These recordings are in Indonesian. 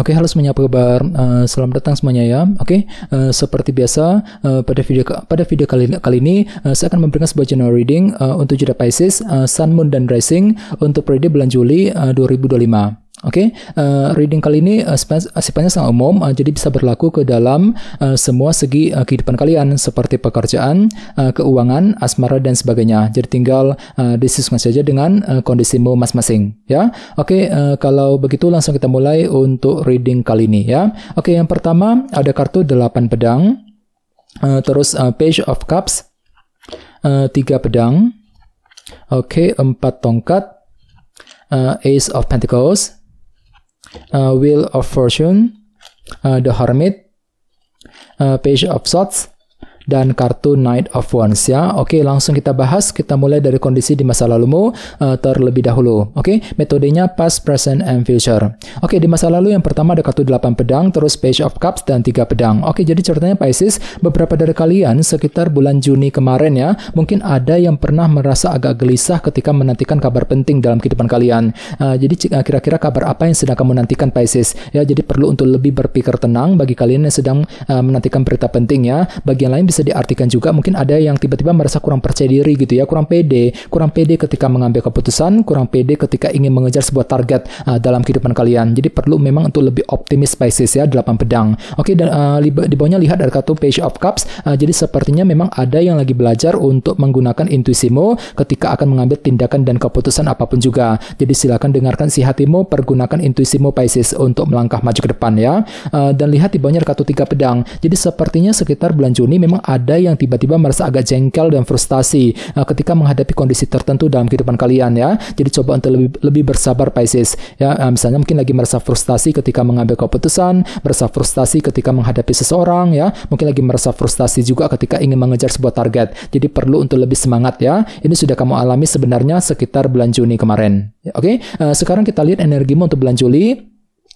Oke, halo semuanya, apa kabar? Selamat datang semuanya ya. Oke, seperti biasa pada video kali ini saya akan memberikan sebuah general reading untuk zodiak Pisces, Sun, Moon, dan Rising untuk periode bulan Juli 2025. Oke, reading kali ini sifatnya sangat umum, jadi bisa berlaku ke dalam semua segi kehidupan kalian seperti pekerjaan, keuangan, asmara dan sebagainya. Jadi tinggal disesuaikan saja dengan kondisimu masing-masing ya. Oke, kalau begitu langsung kita mulai untuk reading kali ini ya. Oke, yang pertama ada kartu 8 pedang, terus Page of Cups, 3 pedang, oke, 4 tongkat, Ace of Pentacles, Wheel of Fortune, The Hermit, Page of Swords, dan kartu Knight of Wands ya. Oke, langsung kita bahas. Kita mulai dari kondisi di masa lalumu terlebih dahulu. Oke, metodenya past, present, and future. Oke, di masa lalu yang pertama ada kartu 8 pedang, terus Page of Cups, dan 3 pedang. Oke, jadi ceritanya Pisces, beberapa dari kalian sekitar bulan Juni kemarin ya, mungkin ada yang pernah merasa agak gelisah ketika menantikan kabar penting dalam kehidupan kalian. Jadi kira-kira kabar apa yang sedang kamu nantikan Pisces? Ya, jadi perlu untuk lebih berpikir tenang bagi kalian yang sedang menantikan berita penting ya. Bagi yang lain bisa diartikan juga mungkin ada yang tiba-tiba merasa kurang percaya diri gitu ya, kurang pede ketika mengambil keputusan, kurang pede ketika ingin mengejar sebuah target dalam kehidupan kalian. Jadi perlu memang untuk lebih optimis Pisces ya, 8 pedang. Oke, dan di bawahnya lihat ada kartu Page of Cups. Jadi sepertinya memang ada yang lagi belajar untuk menggunakan intuisimu ketika akan mengambil tindakan dan keputusan apapun juga. Jadi silakan dengarkan si hatimu, pergunakan intuisimu Pisces untuk melangkah maju ke depan ya. Dan lihat di bawahnya ada kartu 3 pedang. Jadi sepertinya sekitar bulan Juni memang ada yang tiba-tiba merasa agak jengkel dan frustasi ketika menghadapi kondisi tertentu dalam kehidupan kalian ya. Jadi coba untuk lebih bersabar Pisces ya. Misalnya mungkin lagi merasa frustasi ketika mengambil keputusan, merasa frustasi ketika menghadapi seseorang ya, mungkin lagi merasa frustasi juga ketika ingin mengejar sebuah target. Jadi perlu untuk lebih semangat ya. Ini sudah kamu alami sebenarnya sekitar bulan Juni kemarin. Oke, sekarang kita lihat energimu untuk bulan Juli.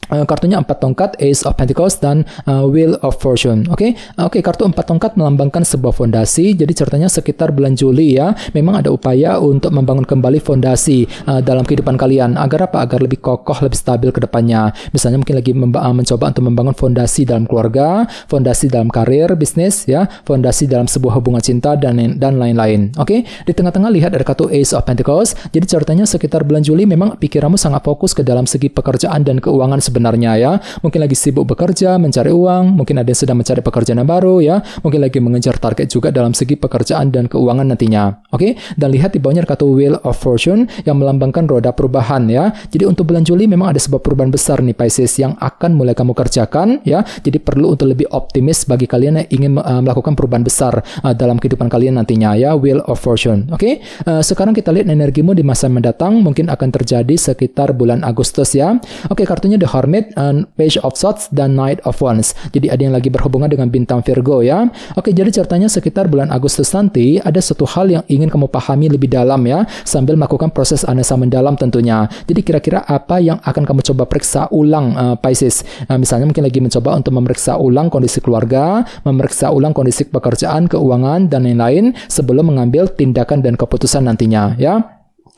Kartunya 4 tongkat, Ace of Pentacles, dan Wheel of Fortune. Oke, kartu 4 tongkat melambangkan sebuah fondasi. Jadi ceritanya sekitar bulan Juli ya, memang ada upaya untuk membangun kembali fondasi dalam kehidupan kalian. Agar apa? Agar lebih kokoh, lebih stabil ke depannya. Misalnya mungkin lagi mencoba untuk membangun fondasi dalam keluarga, fondasi dalam karir, bisnis ya, fondasi dalam sebuah hubungan cinta dan lain-lain. Oke, di tengah-tengah lihat ada kartu Ace of Pentacles. Jadi ceritanya sekitar bulan Juli memang pikiranmu sangat fokus ke dalam segi pekerjaan dan keuangan sebenarnya ya. Mungkin lagi sibuk bekerja, mencari uang, mungkin ada yang sedang mencari pekerjaan yang baru ya, mungkin lagi mengejar target juga dalam segi pekerjaan dan keuangan nantinya. Oke, dan lihat di bawahnya kartu Wheel of Fortune yang melambangkan roda perubahan ya. Jadi untuk bulan Juli memang ada sebuah perubahan besar nih Pisces yang akan mulai kamu kerjakan ya. Jadi perlu untuk lebih optimis bagi kalian yang ingin melakukan perubahan besar dalam kehidupan kalian nantinya ya, Wheel of Fortune. Oke, sekarang kita lihat energimu di masa mendatang mungkin akan terjadi sekitar bulan Agustus ya. Oke, kartunya The Hermit, Page of Swords, dan Knight of Wands. Jadi ada yang lagi berhubungan dengan bintang Virgo ya. Oke, jadi ceritanya sekitar bulan Agustus nanti ada satu hal yang ingin kamu pahami lebih dalam ya, sambil melakukan proses analisa mendalam tentunya. Jadi kira-kira apa yang akan kamu coba periksa ulang Pisces? Misalnya mungkin lagi mencoba untuk memeriksa ulang kondisi keluarga, memeriksa ulang kondisi pekerjaan, keuangan, dan lain-lain sebelum mengambil tindakan dan keputusan nantinya ya.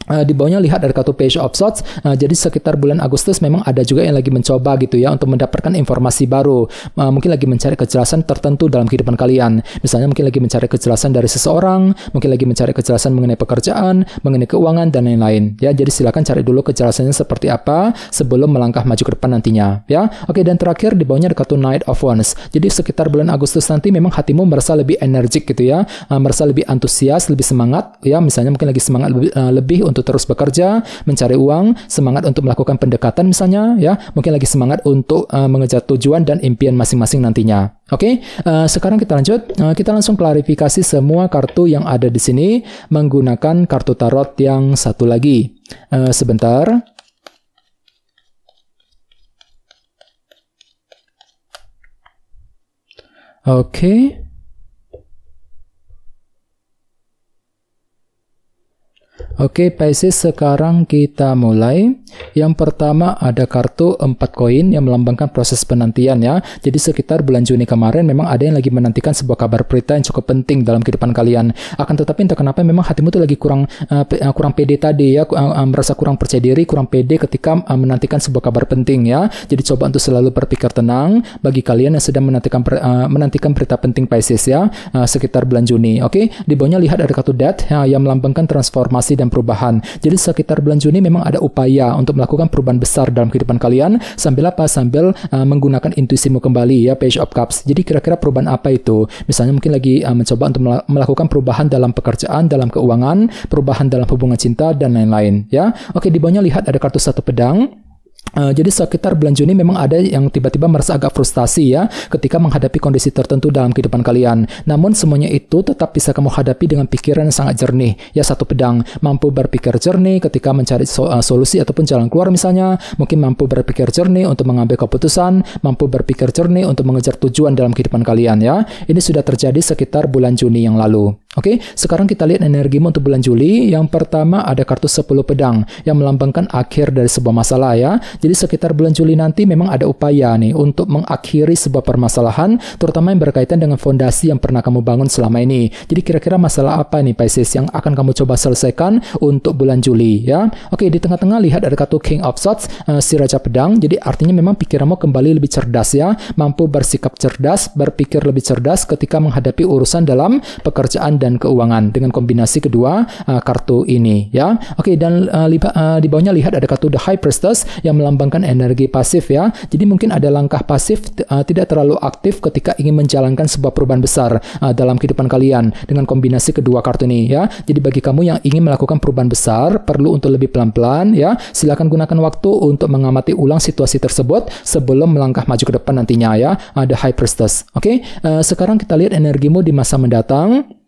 Di bawahnya lihat ada kartu Page of Swords. Jadi sekitar bulan Agustus memang ada juga yang lagi mencoba gitu ya untuk mendapatkan informasi baru. Mungkin lagi mencari kejelasan tertentu dalam kehidupan kalian. Misalnya mungkin lagi mencari kejelasan dari seseorang, mungkin lagi mencari kejelasan mengenai pekerjaan, mengenai keuangan, dan lain-lain ya. Jadi silakan cari dulu kejelasannya seperti apa sebelum melangkah maju ke depan nantinya ya. Oke, dan terakhir di bawahnya ada kartu Knight of Wands. Jadi sekitar bulan Agustus nanti memang hatimu merasa lebih energik gitu ya, merasa lebih antusias, lebih semangat ya. Misalnya mungkin lagi semangat lebih untuk terus bekerja, mencari uang, semangat untuk melakukan pendekatan misalnya ya, mungkin lagi semangat untuk mengejar tujuan dan impian masing-masing nantinya. Oke, sekarang kita lanjut. Kita langsung klarifikasi semua kartu yang ada di sini menggunakan kartu tarot yang satu lagi. Sebentar. Oke. Oke, Pisces, sekarang kita mulai. Yang pertama ada kartu 4 koin yang melambangkan proses penantian ya. Jadi sekitar bulan Juni kemarin memang ada yang lagi menantikan sebuah kabar berita yang cukup penting dalam kehidupan kalian. Akan tetapi entah kenapa memang hatimu tuh lagi kurang pede tadi ya, merasa kurang percaya diri, kurang pede ketika menantikan sebuah kabar penting ya. Jadi coba untuk selalu berpikir tenang bagi kalian yang sedang menantikan berita penting Pisces ya, sekitar bulan Juni. Oke, di bawahnya lihat ada kartu Death yang melambangkan transformasi dan perubahan. Jadi sekitar bulan Juni memang ada upaya untuk melakukan perubahan besar dalam kehidupan kalian sambil menggunakan intuisimu kembali ya, Page of Cups. Jadi kira-kira perubahan apa itu? Misalnya mungkin lagi mencoba untuk melakukan perubahan dalam pekerjaan, dalam keuangan, perubahan dalam hubungan cinta dan lain-lain ya. Oke, di bawahnya lihat ada kartu 1 pedang. Jadi sekitar bulan Juni memang ada yang tiba-tiba merasa agak frustasi ya ketika menghadapi kondisi tertentu dalam kehidupan kalian. Namun semuanya itu tetap bisa kamu hadapi dengan pikiran yang sangat jernih. Ya, 1 pedang, mampu berpikir jernih ketika mencari solusi ataupun jalan keluar misalnya. Mungkin mampu berpikir jernih untuk mengambil keputusan, mampu berpikir jernih untuk mengejar tujuan dalam kehidupan kalian ya. Ini sudah terjadi sekitar bulan Juni yang lalu. Oke, sekarang kita lihat energimu untuk bulan Juli. Yang pertama ada kartu 10 pedang yang melambangkan akhir dari sebuah masalah ya. Jadi sekitar bulan Juli nanti memang ada upaya nih untuk mengakhiri sebuah permasalahan, terutama yang berkaitan dengan fondasi yang pernah kamu bangun selama ini. Jadi kira-kira masalah apa nih Pisces yang akan kamu coba selesaikan untuk bulan Juli ya. Oke, di tengah-tengah lihat ada kartu King of Swords, si Raja Pedang. Jadi artinya memang pikiranmu kembali lebih cerdas ya, mampu bersikap cerdas, berpikir lebih cerdas ketika menghadapi urusan dalam pekerjaan dan keuangan dengan kombinasi kedua kartu ini ya. Oke, dan di bawahnya lihat ada kartu The High Priestess yang melambangkan energi pasif ya. Jadi mungkin ada langkah pasif tidak terlalu aktif ketika ingin menjalankan sebuah perubahan besar dalam kehidupan kalian dengan kombinasi kedua kartu ini ya. Jadi bagi kamu yang ingin melakukan perubahan besar perlu untuk lebih pelan-pelan ya. Silakan gunakan waktu untuk mengamati ulang situasi tersebut sebelum melangkah maju ke depan nantinya ya. The High Priestess. Oke, sekarang kita lihat energimu di masa mendatang.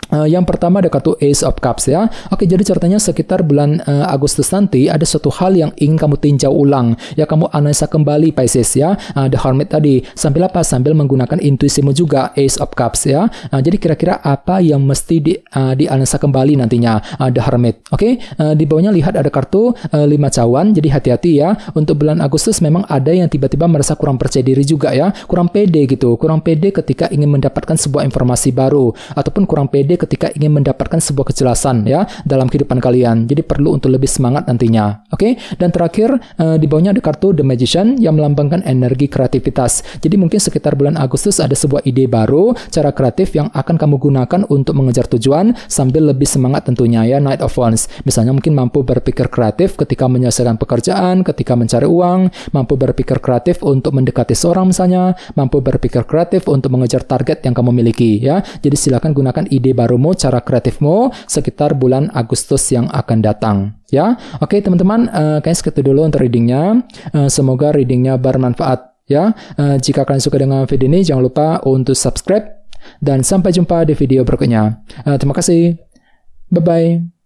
Yang pertama ada kartu Ace of Cups ya. Oke, jadi ceritanya sekitar bulan Agustus nanti ada suatu hal yang ingin kamu tinjau ulang ya, kamu analisa kembali Pisces ya. The Hermit tadi sambil menggunakan intuisimu juga, Ace of Cups ya. Jadi kira-kira apa yang mesti dianalisa kembali nantinya, The Hermit. Oke, di bawahnya lihat ada kartu 5 cawan. Jadi hati-hati ya, untuk bulan Agustus memang ada yang tiba-tiba merasa kurang percaya diri juga ya, kurang pede gitu, kurang pede ketika ingin mendapatkan sebuah informasi baru ataupun kurang pede ketika ingin mendapatkan sebuah kejelasan ya dalam kehidupan kalian. Jadi perlu untuk lebih semangat nantinya. Oke, dan terakhir di bawahnya ada kartu The Magician yang melambangkan energi kreativitas. Jadi mungkin sekitar bulan Agustus ada sebuah ide baru, cara kreatif yang akan kamu gunakan untuk mengejar tujuan sambil lebih semangat tentunya ya, Knight of Wands. Misalnya mungkin mampu berpikir kreatif ketika menyelesaikan pekerjaan, ketika mencari uang, mampu berpikir kreatif untuk mendekati seorang misalnya, mampu berpikir kreatif untuk mengejar target yang kamu miliki ya. Jadi silakan gunakan ide barumu, cara kreatifmu sekitar bulan Agustus yang akan datang ya. Oke teman-teman, kayaknya segitu dulu untuk readingnya. Semoga readingnya bermanfaat ya. Jika kalian suka dengan video ini jangan lupa untuk subscribe dan sampai jumpa di video berikutnya. Terima kasih, bye bye.